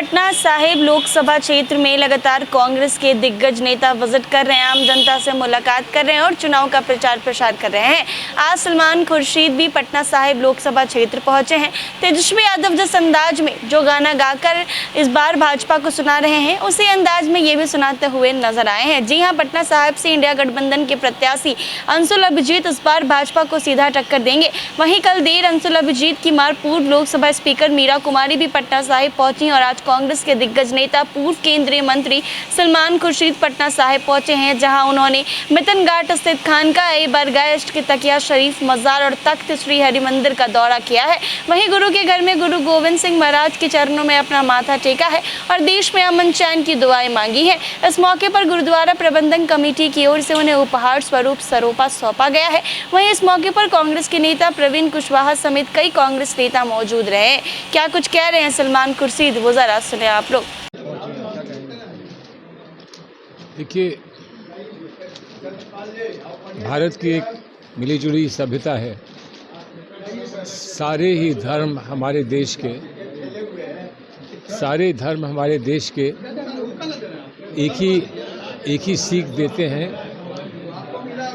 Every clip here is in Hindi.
पटना साहिब लोकसभा क्षेत्र में लगातार कांग्रेस के दिग्गज नेता विजिट कर रहे हैं, आम जनता से मुलाकात कर रहे हैं और चुनाव का प्रचार प्रसार कर रहे हैं। आज सलमान खुर्शीद भी पटना साहिब लोकसभा क्षेत्र पहुंचे हैं। तेजस्वी यादव जिस अंदाज में जो गाना गाकर इस बार भाजपा को सुना रहे हैं, उसी अंदाज में ये भी सुनाते हुए नजर आए हैं। जी हां, पटना साहिब से इंडिया गठबंधन के प्रत्याशी अंशुल अभिजीत इस बार भाजपा को सीधा टक्कर देंगे। वहीं कल देर अंशुल अभिजीत की मां पूर्व लोकसभा स्पीकर मीरा कुमारी भी पटना साहिब पहुंची और आज कांग्रेस के दिग्गज नेता पूर्व केंद्रीय मंत्री सलमान खुर्शीद पटना साहिब पहुंचे हैं, जहां उन्होंने मितन घाट स्थित खानकाह बरगाह के तकिया शरीफ मजार और तख्त श्री हरिमंदिर का दौरा किया है। वहीं गुरु के घर में गुरु गोविंद सिंह महाराज के चरणों में अपना माथा टेका है और देश में अमन चैन की दुआएं मांगी है। इस मौके पर गुरुद्वारा प्रबंधन कमेटी की ओर से उन्हें उपहार स्वरूप सरोपा सौंपा गया है। वहीं इस मौके पर कांग्रेस के नेता प्रवीण कुशवाहा समेत कई कांग्रेस नेता मौजूद रहे। क्या कुछ कह रहे हैं सलमान खुर्शीद, वो जरा सुने आप लोग। देखिए, भारत की एक मिलीजुली सभ्यता है। सारे धर्म हमारे देश के एक ही सीख देते हैं,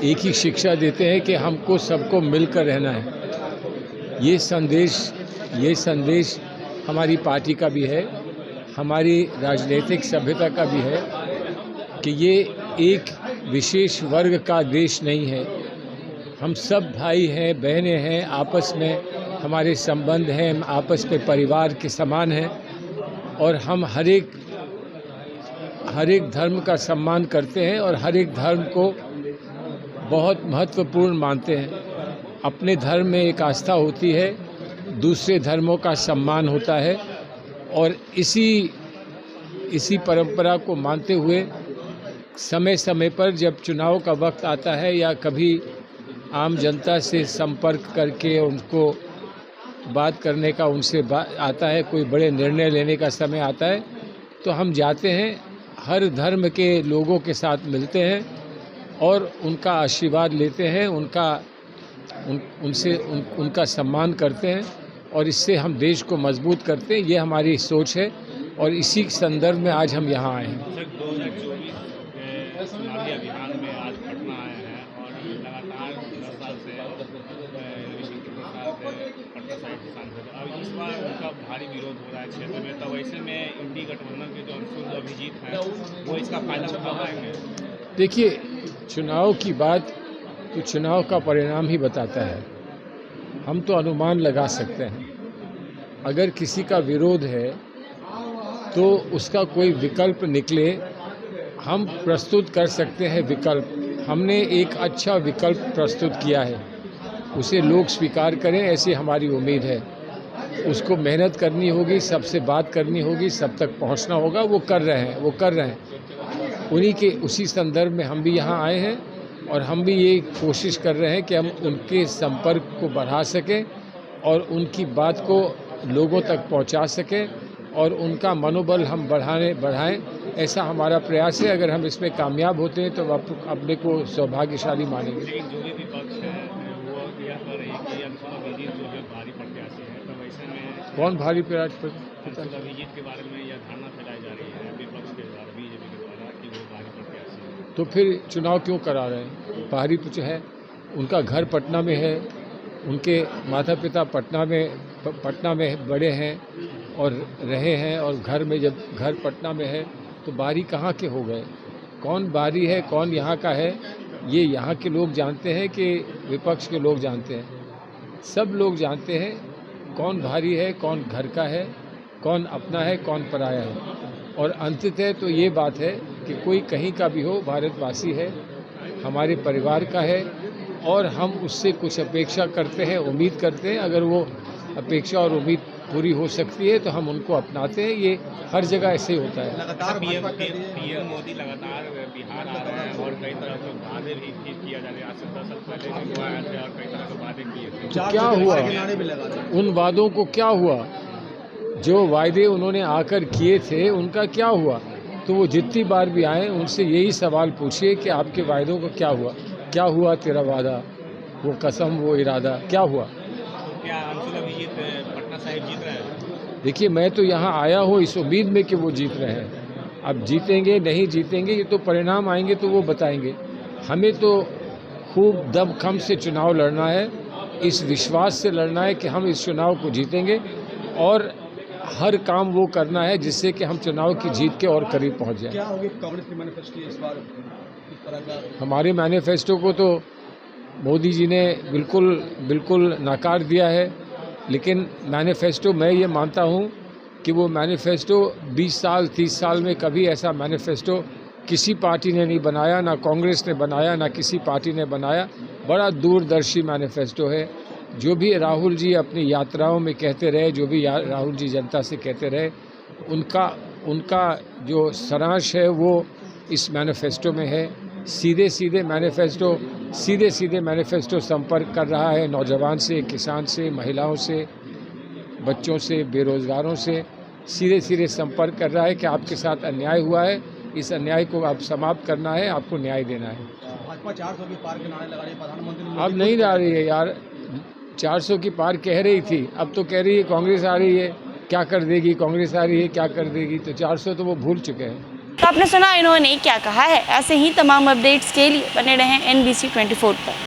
एक ही शिक्षा देते हैं कि हमको सबको मिलकर रहना है। ये संदेश हमारी पार्टी का भी है, हमारी राजनीतिक सभ्यता का भी है कि ये एक विशेष वर्ग का देश नहीं है। हम सब भाई हैं, बहनें हैं, आपस में हमारे संबंध हैं, हम आपस में परिवार के समान हैं और हम हर एक धर्म का सम्मान करते हैं और हर एक धर्म को बहुत महत्वपूर्ण मानते हैं। अपने धर्म में एक आस्था होती है, दूसरे धर्मों का सम्मान होता है और इसी परंपरा को मानते हुए समय समय पर जब चुनाव का वक्त आता है या कभी आम जनता से संपर्क करके उनको बात करने का उनसे आता है, कोई बड़े निर्णय लेने का समय आता है, तो हम जाते हैं, हर धर्म के लोगों के साथ मिलते हैं और उनका आशीर्वाद लेते हैं, उनका सम्मान करते हैं और इससे हम देश को मजबूत करते हैं। ये हमारी सोच है और इसी संदर्भ में आज हम यहाँ आए हैं। चुनावी अभियान में आज पटना आए हैं और लगातार 10 साल से पटना साहिब के सांसद, अब इस बार उनका भारी विरोध हो रहा है क्षेत्र में, तो वैसे में इंडी गठबंधन के जो अंशुल अभिजीत हैं वो इसका फायदा उठा पाएंगे। देखिए, चुनाव की बात तो चुनाव का परिणाम ही बताता है। हम तो अनुमान लगा सकते हैं। अगर किसी का विरोध है तो उसका कोई विकल्प निकले, हम प्रस्तुत कर सकते हैं विकल्प। हमने एक अच्छा विकल्प प्रस्तुत किया है, उसे लोग स्वीकार करें ऐसी हमारी उम्मीद है। उसको मेहनत करनी होगी, सबसे बात करनी होगी, सब तक पहुंचना होगा। वो कर रहे हैं। उसी संदर्भ में हम भी यहाँ आए हैं और हम भी ये कोशिश कर रहे हैं कि हम उनके संपर्क को बढ़ा सकें और उनकी बात को लोगों तक पहुँचा सकें और उनका मनोबल हम बढ़ाएं, ऐसा हमारा प्रयास है। अगर हम इसमें कामयाब होते हैं तो अपने को सौभाग्यशाली मानेंगे। लेकिन जो भी विपक्ष है वो यह कह रही है कि अंशुल अभिजीत जो है भारी प्रत्याशी है, तो वैसे में कौन भारी प्रत्याशी? अंशुल अभिजीत के बारे में यह धारणा फैलाई जा रही है विपक्ष के द्वारा, बीजेपी के द्वारा, कि वो भारी प्रत्याशी है। तो फिर चुनाव क्यों करा रहे हैं? भारी कुछ है, उनका घर पटना में है, उनके माता पिता पटना में बड़े हैं और रहे हैं और जब घर पटना में है तो बारी कहाँ के हो गए? कौन बारी है, कौन यहाँ का है, ये यहाँ के लोग जानते हैं कि विपक्ष के लोग जानते हैं? सब लोग जानते हैं कौन भारी है, कौन घर का है, कौन अपना है, कौन पराया है। और अंततः तो ये बात है कि कोई कहीं का भी हो, भारतवासी है, हमारे परिवार का है और हम उससे कुछ अपेक्षा करते हैं, उम्मीद करते हैं। अगर वो अपेक्षा और उम्मीद पूरी हो सकती है तो हम उनको अपनाते हैं। ये हर जगह ऐसे ही होता है। लगातार पीएम मोदी लगातार बिहार आ रहे हैं और कई तरह के वादे भी किया जा रहे हैं। आज से 10 साल पहले भी आए थे और कई तरह के वादे किए थे। तो क्या हुआ? उन वादों को क्या हुआ? जो वायदे उन्होंने आकर किए थे उनका क्या हुआ? तो वो जितनी बार भी आए उनसे यही सवाल पूछिए कि आपके वायदों का क्या हुआ? क्या हुआ तेरा वादा, वो कसम, वो इरादा, क्या हुआ? क्या अंशुल अभिजीत पटना साहिब जीत रहे हैं? देखिए, मैं तो यहाँ आया हूँ इस उम्मीद में कि वो जीत रहे हैं। अब जीतेंगे नहीं जीतेंगे ये तो परिणाम आएंगे तो वो बताएंगे। हमें तो खूब दमखम से चुनाव लड़ना है, इस विश्वास से लड़ना है कि हम इस चुनाव को जीतेंगे और हर काम वो करना है जिससे कि हम चुनाव की जीत के और करीब पहुंच जाएं। क्या होगी कांग्रेस की मैनिफेस्टो इस बार किस तरह का? हमारे मैनिफेस्टो को तो मोदी जी ने बिल्कुल नकार दिया है, लेकिन मैनिफेस्टो मैं ये मानता हूँ कि वो मैनिफेस्टो 20 साल 30 साल में कभी ऐसा मैनिफेस्टो किसी पार्टी ने नहीं बनाया, ना कांग्रेस ने बनाया, ना किसी पार्टी ने बनाया। बड़ा दूरदर्शी मैनिफेस्टो है। जो भी राहुल जी अपनी यात्राओं में कहते रहे, जो भी राहुल जी जनता से कहते रहे, उनका जो सारांश है वो इस मैनिफेस्टो में है। सीधे सीधे मैनिफेस्टो संपर्क कर रहा है नौजवान से, किसान से, महिलाओं से, बच्चों से, बेरोजगारों से सीधे संपर्क कर रहा है कि आपके साथ अन्याय हुआ है, इस अन्याय को आप समाप्त करना है, आपको न्याय देना है। भाजपा 400 की पार के नारे लगा रही है, प्रधानमंत्री अब नहीं आ रही है यार, 400 की पार कह रही थी, अब तो कह रही है कांग्रेस आ रही है, क्या कर देगी कांग्रेस आ रही है, क्या कर देगी। तो 400 तो वो भूल चुके हैं। तो आपने सुना इन्होंने क्या कहा है। ऐसे ही तमाम अपडेट्स के लिए बने रहें NBC 24 पर।